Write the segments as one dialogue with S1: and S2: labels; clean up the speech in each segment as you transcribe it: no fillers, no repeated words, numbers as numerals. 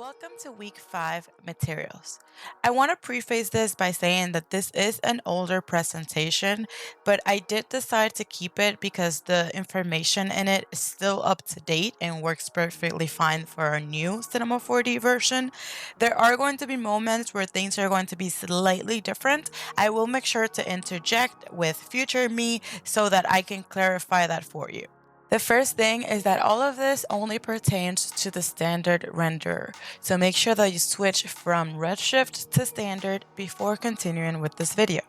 S1: Welcome to week 5 materials. I want to preface this by saying that this is an older presentation, but I did decide to keep it because the information in it is still up to date and works perfectly fine for our new Cinema 4D version. There are going to be moments where things are going to be slightly different. I will make sure to interject with future me so that I can clarify that for you. The first thing is that all of this only pertains to the standard renderer, so make sure that you switch from Redshift to standard before continuing with this video.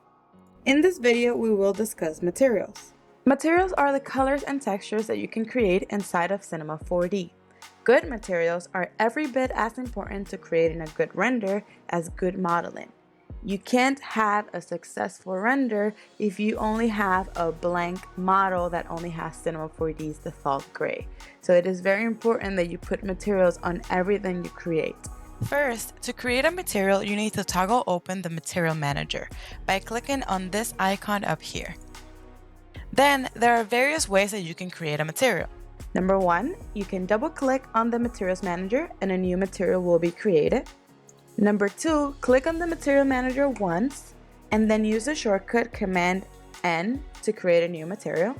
S1: In this video, we will discuss materials. Materials are the colors and textures that you can create inside of Cinema 4D. Good materials are every bit as important to creating a good render as good modeling. You can't have a successful render if you only have a blank model that only has Cinema 4D's default gray. So it is very important that you put materials on everything you create. First, to create a material, you need to toggle open the Material Manager by clicking on this icon up here. Then, there are various ways that you can create a material. Number 1, you can double click on the Materials Manager and a new material will be created. Number 2, click on the Material Manager once and then use the shortcut Command N to create a new material.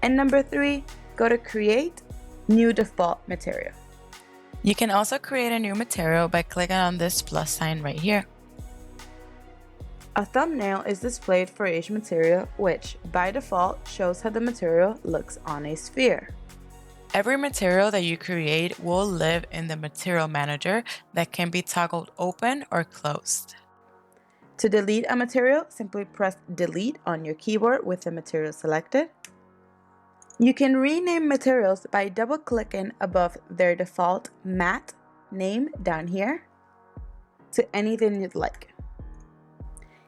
S1: And number 3, go to Create, New Default Material. You can also create a new material by clicking on this plus sign right here. A thumbnail is displayed for each material, which by default shows how the material looks on a sphere. Every material that you create will live in the Material Manager that can be toggled open or closed. To delete a material, simply press Delete on your keyboard with the material selected. You can rename materials by double-clicking above their default matte name down here to anything you'd like.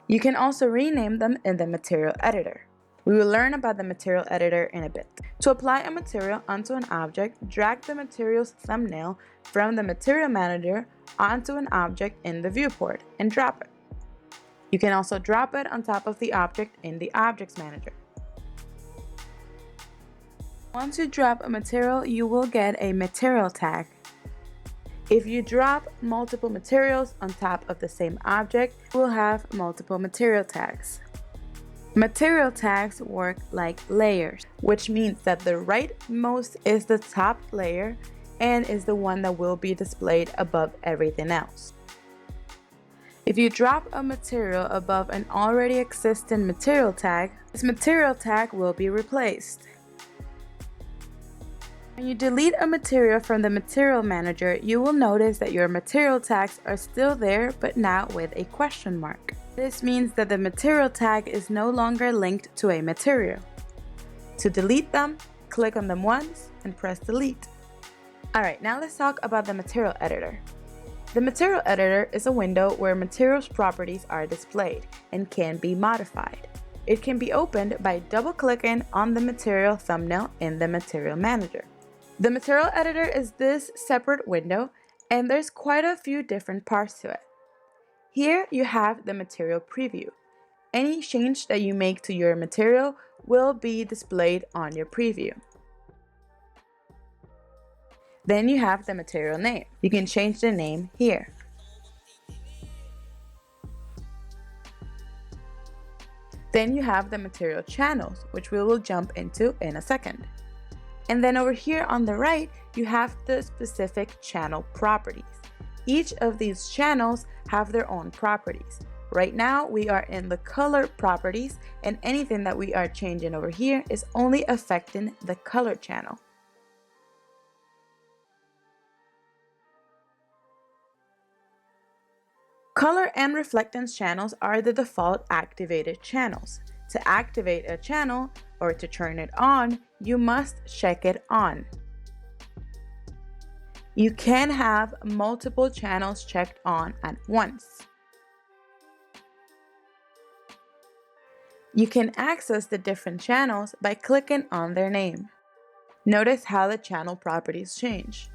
S1: You can also rename them in the Material Editor. We will learn about the Material Editor in a bit. To apply a material onto an object, drag the material's thumbnail from the Material Manager onto an object in the viewport and drop it. You can also drop it on top of the object in the Objects Manager. Once you drop a material, you will get a material tag. If you drop multiple materials on top of the same object, you will have multiple material tags. Material tags work like layers, which means that the rightmost is the top layer and is the one that will be displayed above everything else. If you drop a material above an already existing material tag, this material tag will be replaced. When you delete a material from the Material Manager, you will notice that your material tags are still there, but now with a question mark. This means that the material tag is no longer linked to a material. To delete them, click on them once and press delete. Alright, now let's talk about the Material Editor. The Material Editor is a window where materials' properties are displayed and can be modified. It can be opened by double-clicking on the material thumbnail in the Material Manager. The Material Editor is this separate window, and there's quite a few different parts to it. Here you have the material preview. Any change that you make to your material will be displayed on your preview. Then you have the material name. You can change the name here. Then you have the material channels, which we will jump into in a second. And then over here on the right, you have the specific channel properties. Each of these channels have their own properties. Right now, we are in the color properties, and anything that we are changing over here is only affecting the color channel. Color and reflectance channels are the default activated channels. To activate a channel or to turn it on, you must check it on. You can have multiple channels checked on at once. You can access the different channels by clicking on their name. Notice how the channel properties change.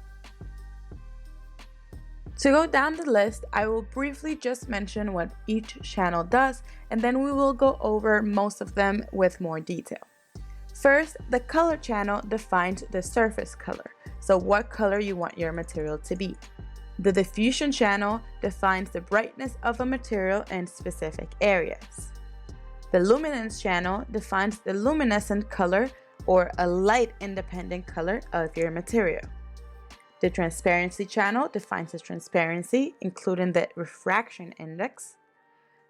S1: To go down the list, I will briefly just mention what each channel does, and then we will go over most of them with more detail. First, the color channel defines the surface color, so what color you want your material to be. The diffusion channel defines the brightness of a material in specific areas. The luminance channel defines the luminescent color or a light-independent color of your material. The transparency channel defines the transparency, including the refraction index.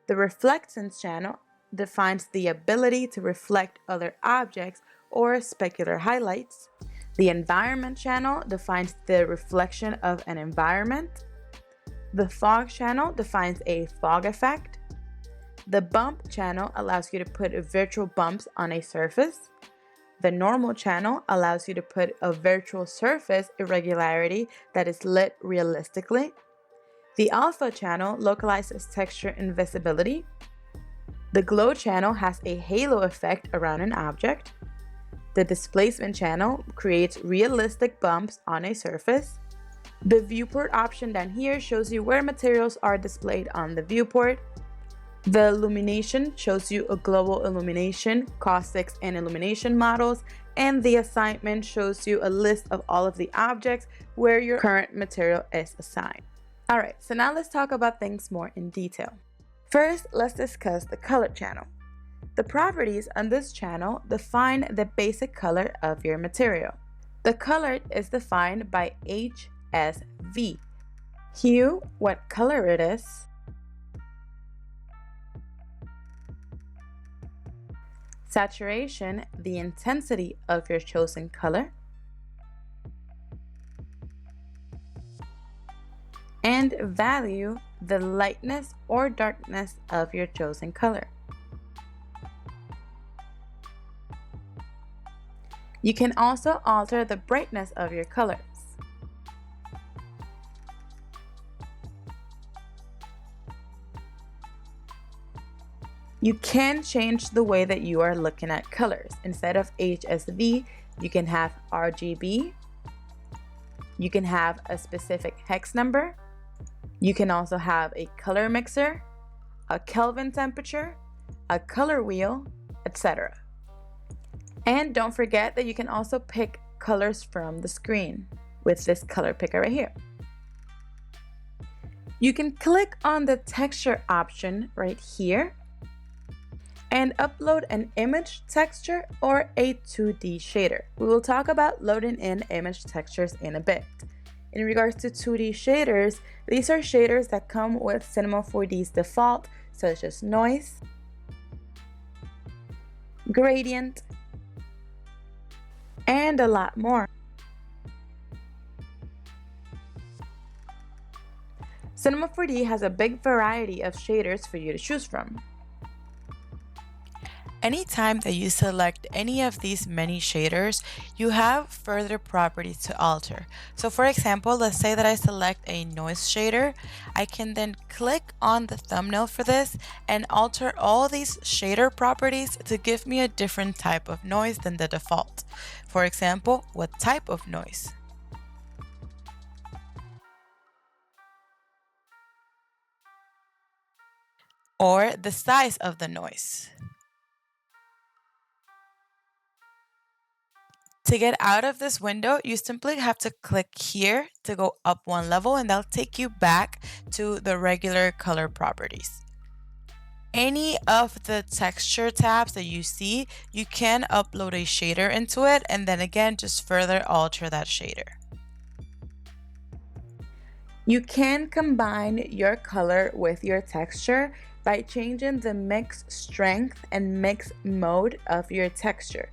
S1: The reflectance channel defines the ability to reflect other objects or specular highlights. The environment channel defines the reflection of an environment. The fog channel defines a fog effect. The bump channel allows you to put virtual bumps on a surface. The normal channel allows you to put a virtual surface irregularity that is lit realistically. The alpha channel localizes texture invisibility. The glow channel has a halo effect around an object. The displacement channel creates realistic bumps on a surface. The viewport option down here shows you where materials are displayed on the viewport. The illumination shows you a global illumination, caustics, and illumination models, and the assignment shows you a list of all of the objects where your current material is assigned. Alright, so now let's talk about things more in detail. First, let's discuss the color channel. The properties on this channel define the basic color of your material. The color is defined by HSV. Hue, what color it is. Saturation, the intensity of your chosen color. And value, the lightness or darkness of your chosen color. You can also alter the brightness of your colors. You can change the way that you are looking at colors. Instead of HSV, you can have RGB. You can have a specific hex number. You can also have a color mixer, a Kelvin temperature, a color wheel, etc. And don't forget that you can also pick colors from the screen with this color picker right here. You can click on the texture option right here and upload an image texture or a 2D shader. We will talk about loading in image textures in a bit. In regards to 2D shaders, these are shaders that come with Cinema 4D's default, such as noise, gradient, and a lot more. Cinema 4D has a big variety of shaders for you to choose from. Anytime that you select any of these many shaders, you have further properties to alter. So for example, let's say that I select a noise shader. I can then click on the thumbnail for this and alter all these shader properties to give me a different type of noise than the default. For example, what type of noise? Or the size of the noise. To get out of this window, you simply have to click here to go up one level, and that'll take you back to the regular color properties. Any of the texture tabs that you see, you can upload a shader into it and then again just further alter that shader. You can combine your color with your texture by changing the mix strength and mix mode of your texture.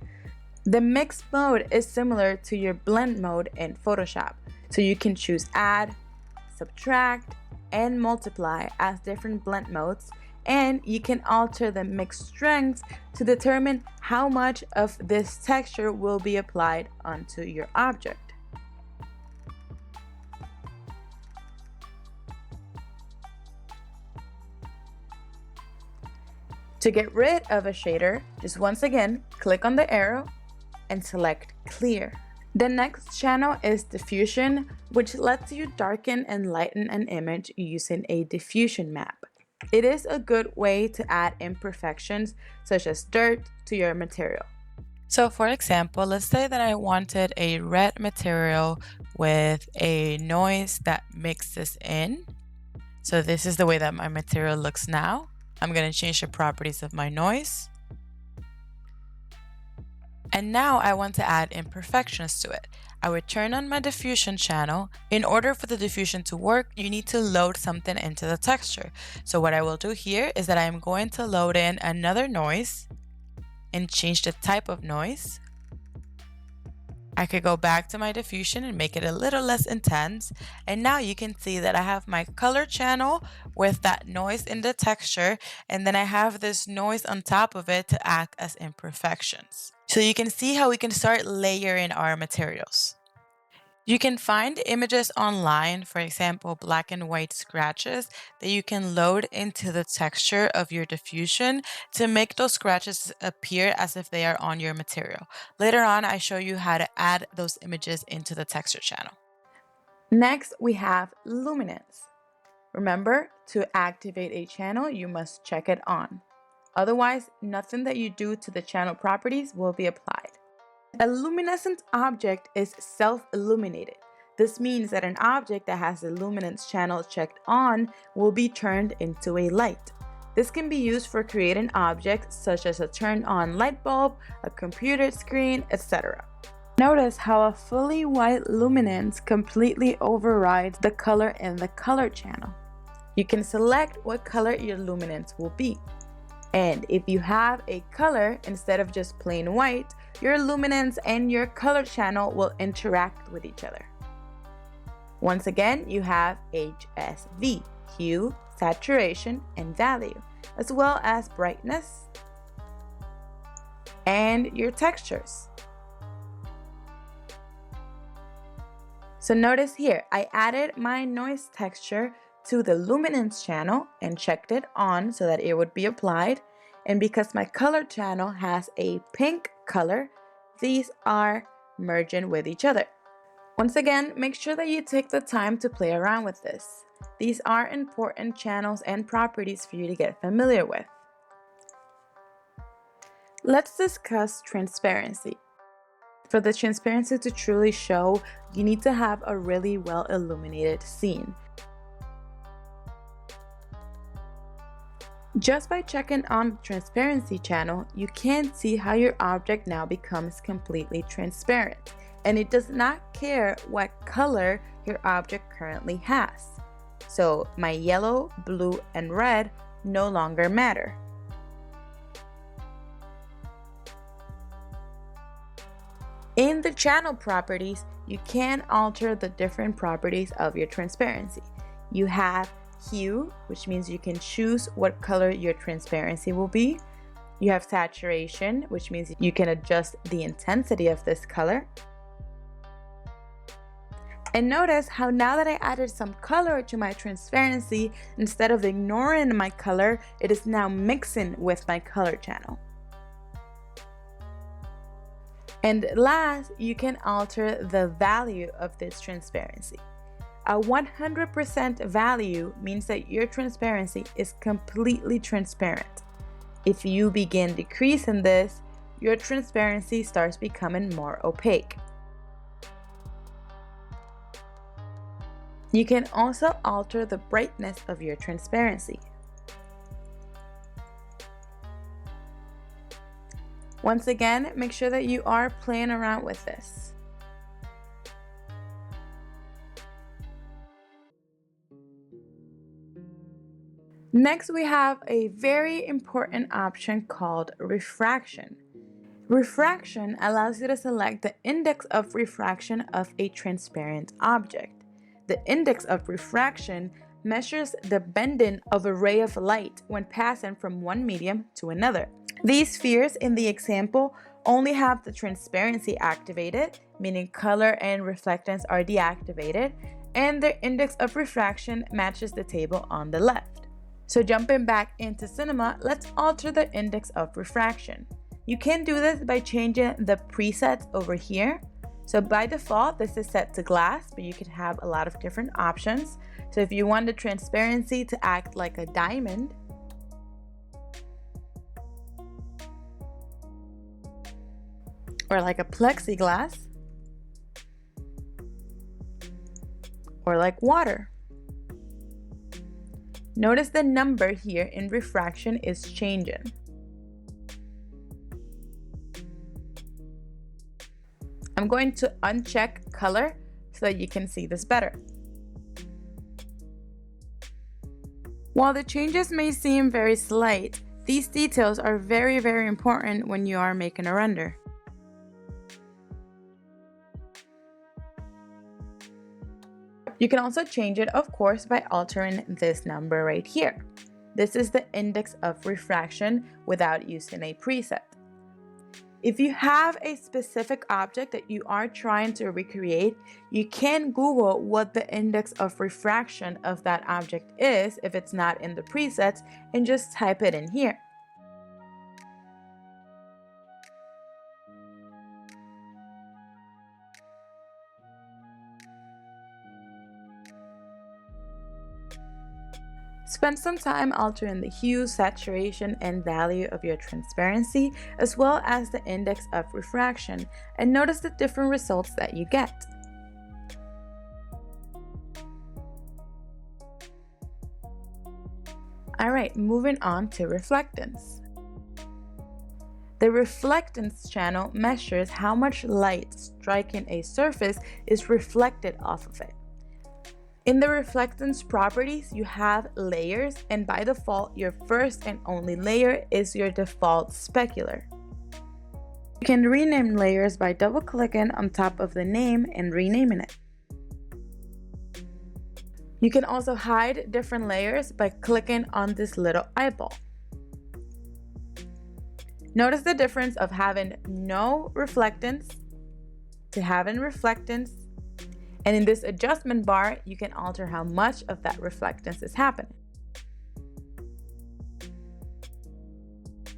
S1: The mix mode is similar to your blend mode in Photoshop, so you can choose add, subtract, and multiply as different blend modes, and you can alter the mix strength to determine how much of this texture will be applied onto your object. To get rid of a shader, just once again click on the arrow and select clear. The next channel is diffusion, which lets you darken and lighten an image using a diffusion map. It is a good way to add imperfections such as dirt to your material. So for example, let's say that I wanted a red material with a noise that mix this in. So this is the way that my material looks now. I'm going to change the properties of my noise. And now I want to add imperfections to it. I would turn on my diffusion channel. In order for the diffusion to work, you need to load something into the texture. So what I will do here is that I'm going to load in another noise and change the type of noise. I could go back to my diffusion and make it a little less intense. And now you can see that I have my color channel with that noise in the texture. And then I have this noise on top of it to act as imperfections. So you can see how we can start layering our materials. You can find images online, for example, black and white scratches that you can load into the texture of your diffusion to make those scratches appear as if they are on your material. Later on, I show you how to add those images into the texture channel. Next, we have luminance. Remember, to activate a channel, you must check it on. Otherwise, nothing that you do to the channel properties will be applied. A luminescent object is self-illuminated. This means that an object that has the luminance channel checked on will be turned into a light. This can be used for creating objects such as a turned-on light bulb, a computer screen, etc. Notice how a fully white luminance completely overrides the color in the color channel. You can select what color your luminance will be. And if you have a color instead of just plain white, your luminance and your color channel will interact with each other. Once again, you have HSV, hue, saturation, and value, as well as brightness and your textures. So notice here, I added my noise texture to the luminance channel and checked it on so that it would be applied. And because my color channel has a pink color, these are merging with each other. Once again, make sure that you take the time to play around with this. These are important channels and properties for you to get familiar with. Let's discuss transparency. For the transparency to truly show, you need to have a really well illuminated scene. Just by checking on the transparency channel, you can see how your object now becomes completely transparent, and it does not care what color your object currently has. So my yellow, blue, and red no longer matter. In the channel properties, you can alter the different properties of your transparency. You have hue, which means you can choose what color your transparency will be. You have saturation, which means you can adjust the intensity of this color. And notice how now that I added some color to my transparency, instead of ignoring my color, it is now mixing with my color channel. And last, you can alter the value of this transparency. A 100% value means that your transparency is completely transparent. If you begin decreasing this, your transparency starts becoming more opaque. You can also alter the brightness of your transparency. Once again, make sure that you are playing around with this. Next, we have a very important option called refraction. Refraction allows you to select the index of refraction of a transparent object. The index of refraction measures the bending of a ray of light when passing from one medium to another. These spheres in the example only have the transparency activated, meaning color and reflectance are deactivated, and their index of refraction matches the table on the left. So jumping back into Cinema, let's alter the index of refraction. You can do this by changing the presets over here. So by default, this is set to glass, but you can have a lot of different options. So if you want the transparency to act like a diamond, or like a plexiglass, or like water. Notice the number here in refraction is changing. I'm going to uncheck color so that you can see this better. While the changes may seem very slight, these details are very, very important when you are making a render. You can also change it, of course, by altering this number right here. This is the index of refraction without using a preset. If you have a specific object that you are trying to recreate, you can Google what the index of refraction of that object is if it's not in the presets, and just type it in here. Spend some time altering the hue, saturation, and value of your transparency, as well as the index of refraction, and notice the different results that you get. Alright, moving on to reflectance. The reflectance channel measures how much light striking a surface is reflected off of it. In the reflectance properties, you have layers, and by default, your first and only layer is your default specular. You can rename layers by double-clicking on top of the name and renaming it. You can also hide different layers by clicking on this little eyeball. Notice the difference of having no reflectance to having reflectance. And in this adjustment bar, you can alter how much of that reflectance is happening.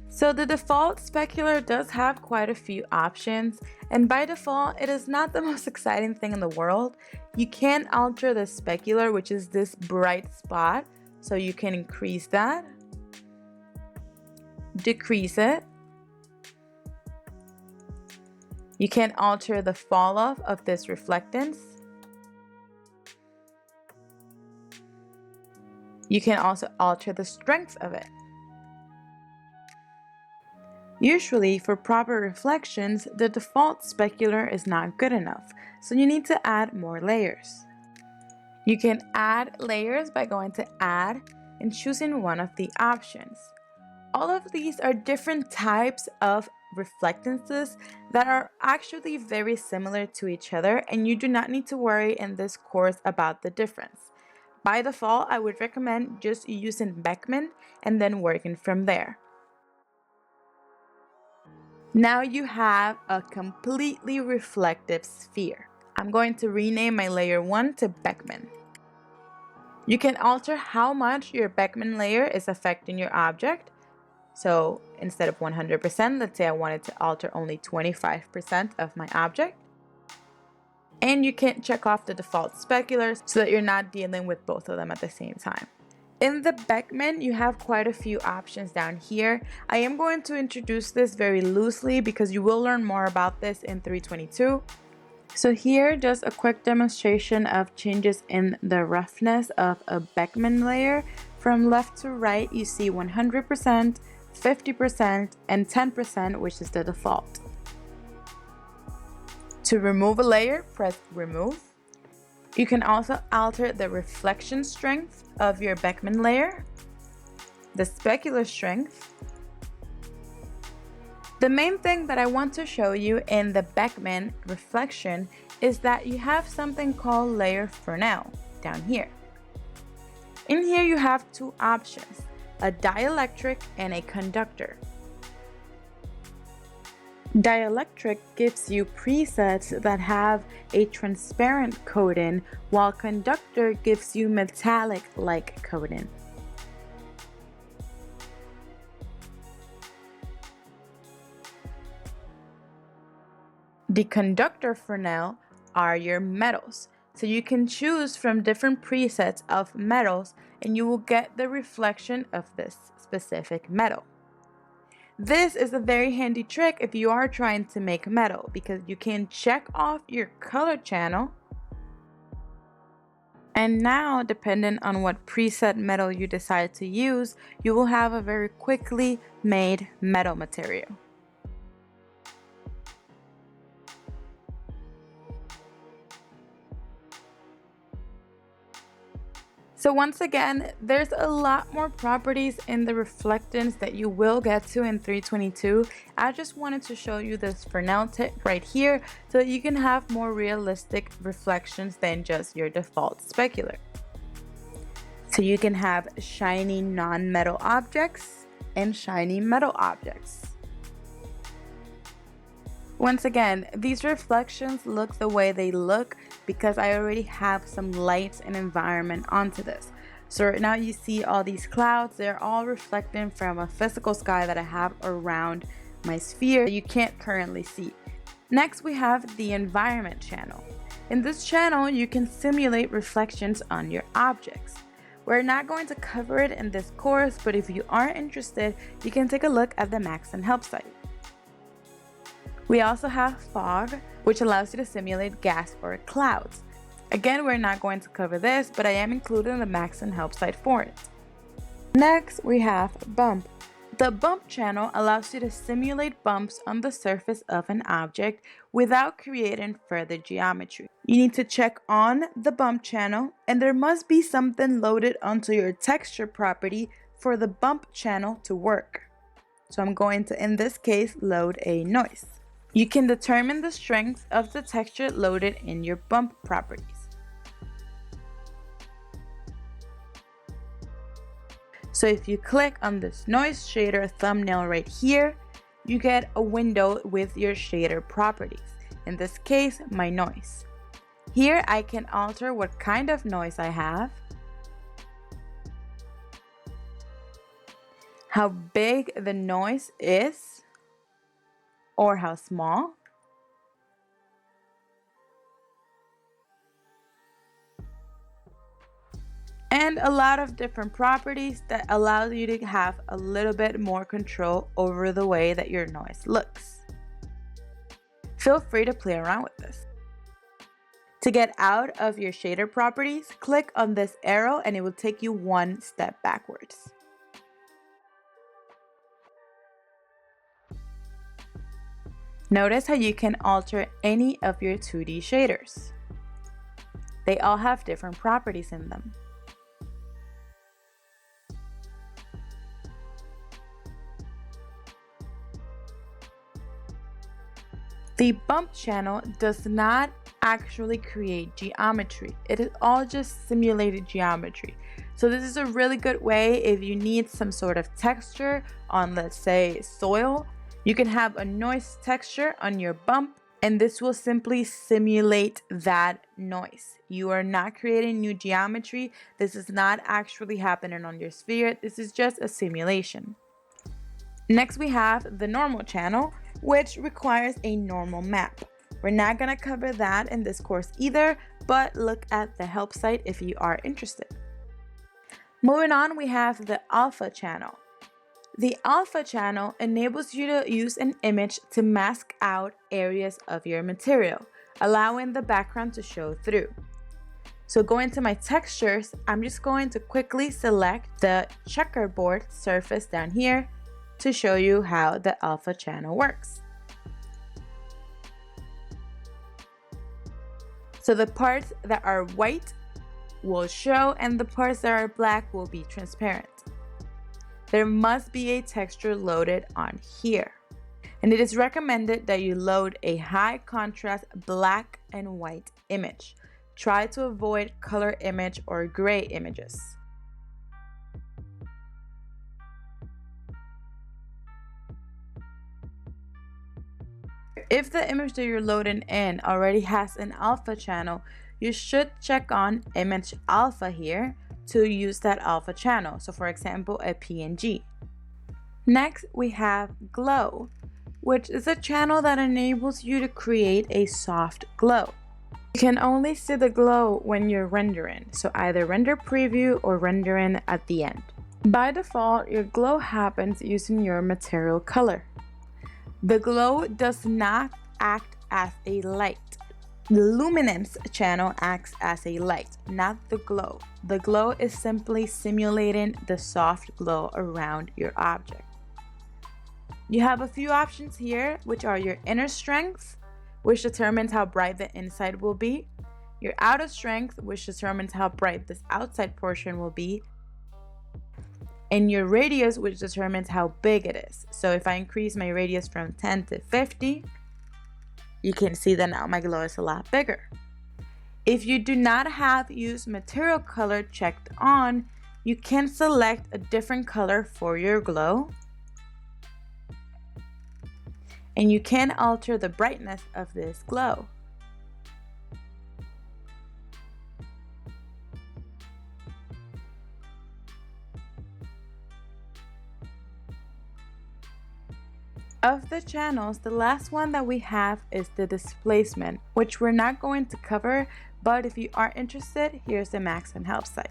S1: So the default specular does have quite a few options, and by default, it is not the most exciting thing in the world. You can alter the specular, which is this bright spot, so you can increase that, decrease it. You can alter the fall off of this reflectance. You can also alter the strength of it. Usually, for proper reflections, the default specular is not good enough, so you need to add more layers. You can add layers by going to Add and choosing one of the options. All of these are different types of reflectances that are actually very similar to each other, and you do not need to worry in this course about the difference. By default, I would recommend just using Beckman and then working from there. Now you have a completely reflective sphere. I'm going to rename my layer 1 to Beckman. You can alter how much your Beckman layer is affecting your object. So instead of 100%, let's say I wanted to alter only 25% of my object. And you can check off the default speculars so that you're not dealing with both of them at the same time. In the Beckman, you have quite a few options down here. I am going to introduce this very loosely because you will learn more about this in 322. So here, just a quick demonstration of changes in the roughness of a Beckman layer. From left to right, you see 100%, 50%, and 10%, which is the default. To remove a layer, press Remove. You can also alter the reflection strength of your Beckman layer, the specular strength. The main thing that I want to show you in the Beckman reflection is that you have something called Layer Fresnel down here. In here you have two options, a dielectric and a conductor. Dielectric gives you presets that have a transparent coating, while conductor gives you metallic-like coating. The conductor Fresnel are your metals. So you can choose from different presets of metals and you will get the reflection of this specific metal. This is a very handy trick if you are trying to make metal because you can check off your color channel And now, depending on what preset metal you decide to use, you will have a very quickly made metal material. So once again, there's a lot more properties in the reflectance that you will get to in 322. I just wanted to show you this Fresnel tip right here so that you can have more realistic reflections than just your default specular. So you can have shiny non-metal objects and shiny metal objects. Once again, these reflections look the way they look because I already have some lights and environment onto this. So right now you see all these clouds, they're all reflecting from a physical sky that I have around my sphere that you can't currently see. Next we have the environment channel. In this channel you can simulate reflections on your objects. We're not going to cover it in this course, but if you are interested, you can take a look at the Maxon help site. We also have fog, which allows you to simulate gas or clouds. Again, we're not going to cover this, but I am including the Maxon help site for it. Next, we have bump. The bump channel allows you to simulate bumps on the surface of an object without creating further geometry. You need to check on the bump channel, and there must be something loaded onto your texture property for the bump channel to work. So I'm going to, in this case, load a noise. You can determine the strength of the texture loaded in your bump properties. So if you click on this noise shader thumbnail right here, you get a window with your shader properties. In this case, my noise. Here I can alter what kind of noise I have, how big the noise is, or how small. And a lot of different properties that allow you to have a little bit more control over the way that your noise looks. Feel free to play around with this. To get out of your shader properties, click on this arrow and it will take you one step backwards. Notice how you can alter any of your 2D shaders. They all have different properties in them. The bump channel does not actually create geometry. It is all just simulated geometry. So this is a really good way if you need some sort of texture on, let's say, soil. You can have a noise texture on your bump, and this will simply simulate that noise. You are not creating new geometry. This is not actually happening on your sphere. This is just a simulation. Next, we have the normal channel, which requires a normal map. We're not going to cover that in this course either, but look at the help site if you are interested. Moving on, we have the alpha channel. The alpha channel enables you to use an image to mask out areas of your material, allowing the background to show through. So going to my textures, I'm just going to quickly select the checkerboard surface down here to show you how the alpha channel works. So the parts that are white will show and the parts that are black will be transparent. There must be a texture loaded on here. And it is recommended that you load a high contrast black and white image. Try to avoid color image or gray images. If the image that you're loading in already has an alpha channel, you should check on image alpha here to use that alpha channel. So for example, a PNG. Next, we have glow, which is a channel that enables you to create a soft glow. You can only see the glow when you're rendering, so either render preview or rendering at the end. By default, your glow happens using your material color. The glow does not act as a light, The luminance channel acts as a light, not the glow. The glow is simply simulating the soft glow around your object. You have a few options here, which are your inner strength, which determines how bright the inside will be, your outer strength, which determines how bright this outside portion will be, and your radius, which determines how big it is. So if I increase my radius from 10 to 50, you can see that now my glow is a lot bigger. If you do not have use material color checked on, you can select a different color for your glow. And you can alter the brightness of this glow. Of the channels, the last one that we have is the displacement, which we're not going to cover, but if you are interested, here's the Maxon help site.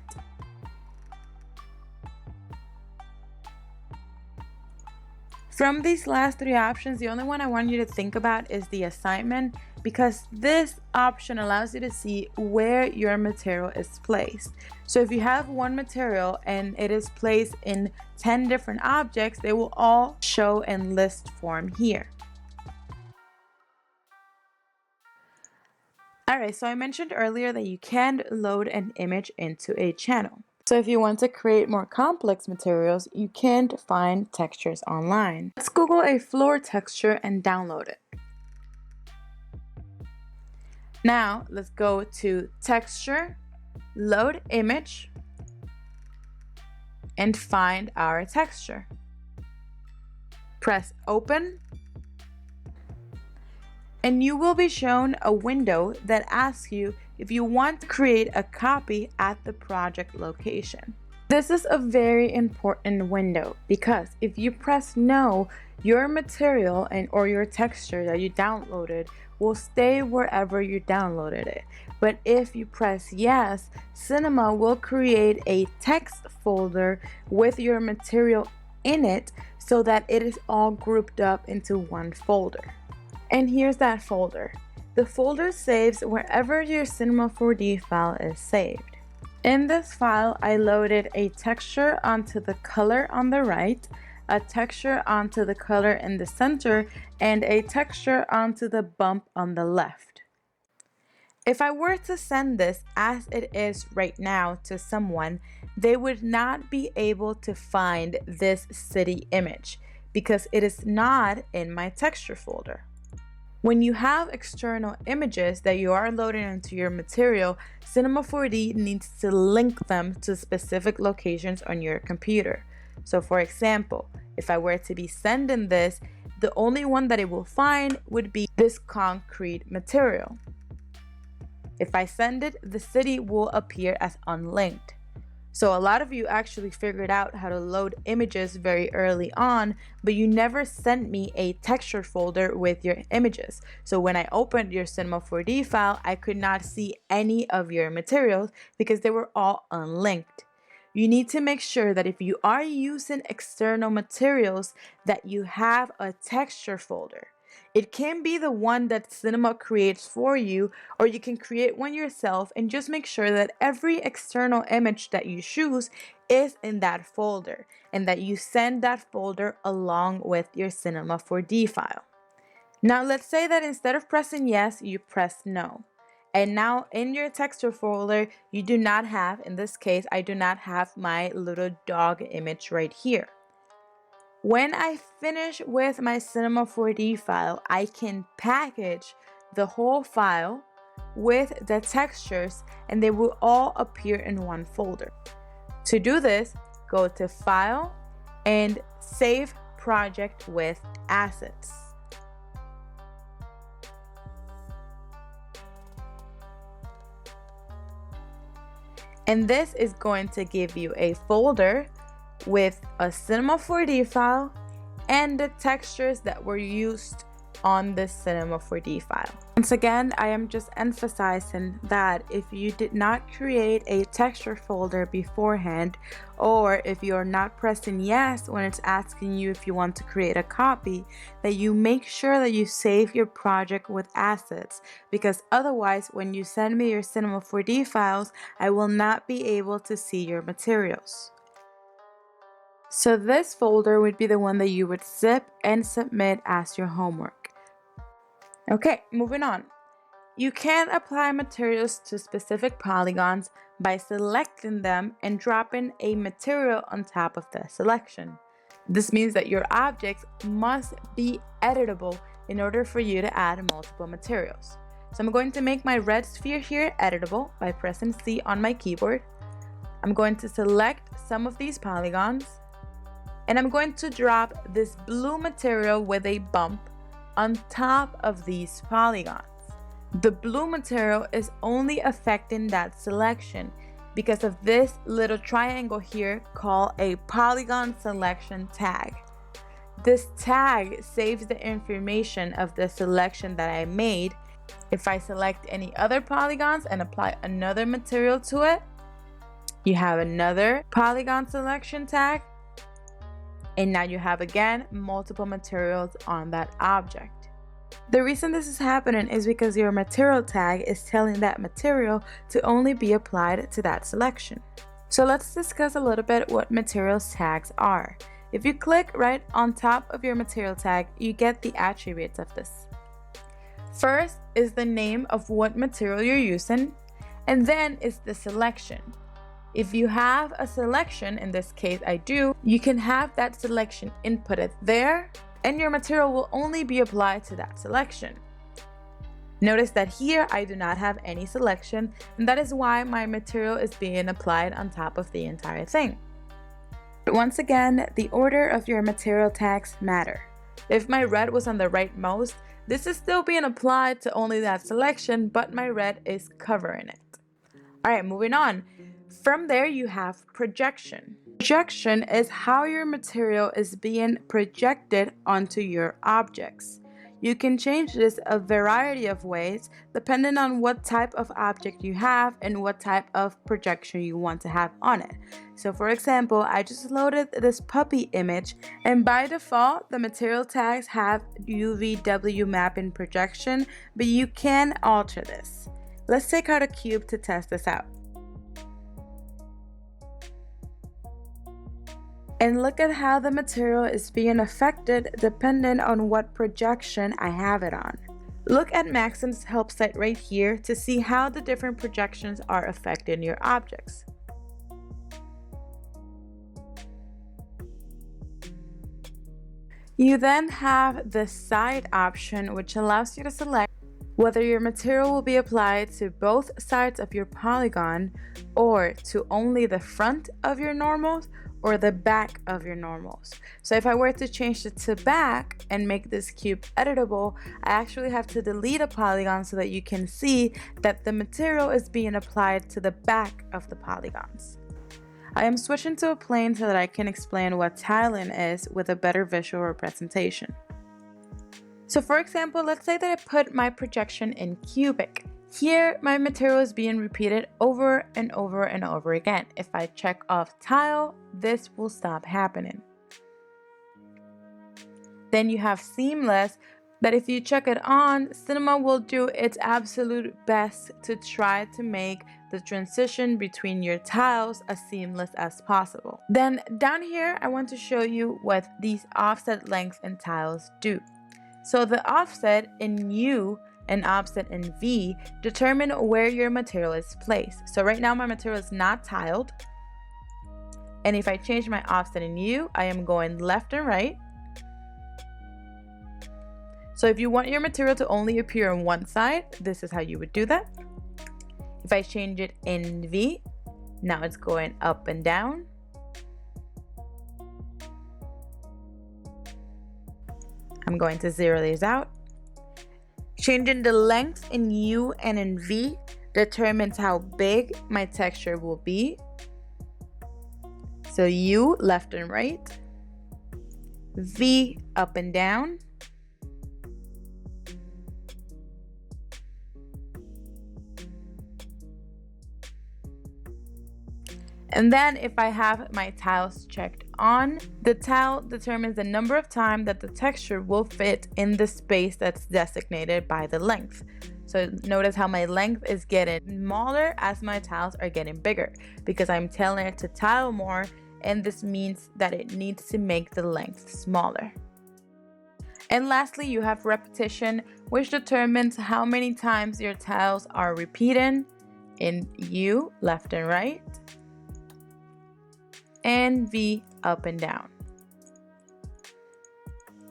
S1: From these last three options, the only one I want you to think about is the assignment, because this option allows you to see where your material is placed. So if you have one material and it is placed in 10 different objects, they will all show in list form here. Alright, so I mentioned earlier that you can load an image into a channel. So if you want to create more complex materials, you can find textures online. Let's Google a floor texture and download it. Now let's go to texture, load image, and find our texture. Press open, and you will be shown a window that asks you if you want to create a copy at the project location. This is a very important window because if you press no, your material or your texture that you downloaded will stay wherever you downloaded it. But if you press yes, Cinema will create a text folder with your material in it so that it is all grouped up into one folder. And here's that folder. The folder saves wherever your Cinema 4D file is saved. In this file, I loaded a texture onto the color on the right, a texture onto the color in the center, and a texture onto the bump on the left. If I were to send this as it is right now to someone, they would not be able to find this city image because it is not in my texture folder. When you have external images that you are loading into your material, Cinema 4D needs to link them to specific locations on your computer. So for example, if I were to be sending this, the only one that it will find would be this concrete material. If I send it, the city will appear as unlinked. So a lot of you actually figured out how to load images very early on, but you never sent me a texture folder with your images. So when I opened your Cinema 4D file, I could not see any of your materials because they were all unlinked. You need to make sure that if you are using external materials that you have a texture folder. It can be the one that Cinema creates for you, or you can create one yourself and just make sure that every external image that you choose is in that folder and that you send that folder along with your Cinema 4D file. Now let's say that instead of pressing yes, you press no. And now in your texture folder, you do not have, in this case, I do not have my little dog image right here. When I finish with my Cinema 4D file, I can package the whole file with the textures and they will all appear in one folder. To do this, go to File and Save Project with Assets. And this is going to give you a folder with a Cinema 4D file and the textures that were used on this Cinema 4D file. Once again, I am just emphasizing that if you did not create a texture folder beforehand, or if you're not pressing yes when it's asking you if you want to create a copy, that you make sure that you save your project with assets, because otherwise when you send me your Cinema 4D files, I will not be able to see your materials. So this folder would be the one that you would zip and submit as your homework. Okay, moving on. You can apply materials to specific polygons by selecting them and dropping a material on top of the selection. This means that your objects must be editable in order for you to add multiple materials. So I'm going to make my red sphere here editable by pressing C on my keyboard. I'm going to select some of these polygons, and I'm going to drop this blue material with a bump on top of these polygons. The blue material is only affecting that selection because of this little triangle here called a polygon selection tag. This tag saves the information of the selection that I made. If I select any other polygons and apply another material to it, you have another polygon selection tag, and now you have again multiple materials on that object. The reason this is happening is because your material tag is telling that material to only be applied to that selection. So let's discuss a little bit what materials tags are. If you click right on top of your material tag, you get the attributes of this. First is the name of what material you're using, and then is the selection. If you have a selection, in this case I do, you can have that selection inputted there, and your material will only be applied to that selection. Notice that here I do not have any selection, and that is why my material is being applied on top of the entire thing. But once again, the order of your material tags matter. If my red was on the rightmost, this is still being applied to only that selection, but my red is covering it. Alright, moving on. From there you have projection. Projection is how your material is being projected onto your objects. You can change this a variety of ways depending on what type of object you have and what type of projection you want to have on it. So for example, I just loaded this puppy image, and by default the material tags have UVW mapping projection, but you can alter this. Let's take out a cube to test this out. And look at how the material is being affected depending on what projection I have it on. Look at Maxim's help site right here to see how the different projections are affecting your objects. You then have the side option, which allows you to select whether your material will be applied to both sides of your polygon, or to only the front of your normals, or the back of your normals. So if I were to change it to back and make this cube editable, I actually have to delete a polygon so that you can see that the material is being applied to the back of the polygons. I am switching to a plane so that I can explain what tiling is with a better visual representation. So for example, let's say that I put my projection in cubic. Here, my material is being repeated over and over and over again. If I check off tile, this will stop happening. Then you have seamless, that if you check it on, Cinema will do its absolute best to try to make the transition between your tiles as seamless as possible. Then down here, I want to show you what these offset lengths in tiles do. So the offset in U and offset in V determine where your material is placed. So right now my material is not tiled, and if I change my offset in U, I am going left and right. So if you want your material to only appear on one side, this is how you would do that. If I change it in V, now it's going up and down. I'm going to zero these out. Changing the length in U and in V determines how big my texture will be. So U left and right, V up and down, And then if I have my tiles checked on, the tile determines the number of time that the texture will fit in the space that's designated by the length. So notice how my length is getting smaller as my tiles are getting bigger because I'm telling it to tile more, and this means that it needs to make the length smaller. And lastly, you have repetition, which determines how many times your tiles are repeating in U, left and right, and V, up and down.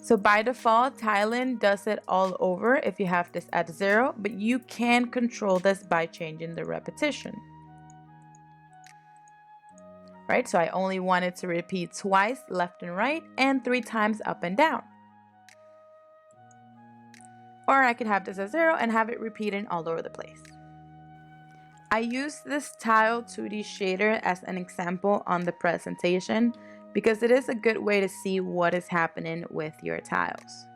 S1: So by default, tiling does it all over if you have this at 0, but you can control this by changing the repetition. Right, so I only want it to repeat twice left and right and 3 times up and down. Or I could have this at 0 and have it repeating all over the place. I use this tile 2D shader as an example on the presentation because it is a good way to see what is happening with your tiles.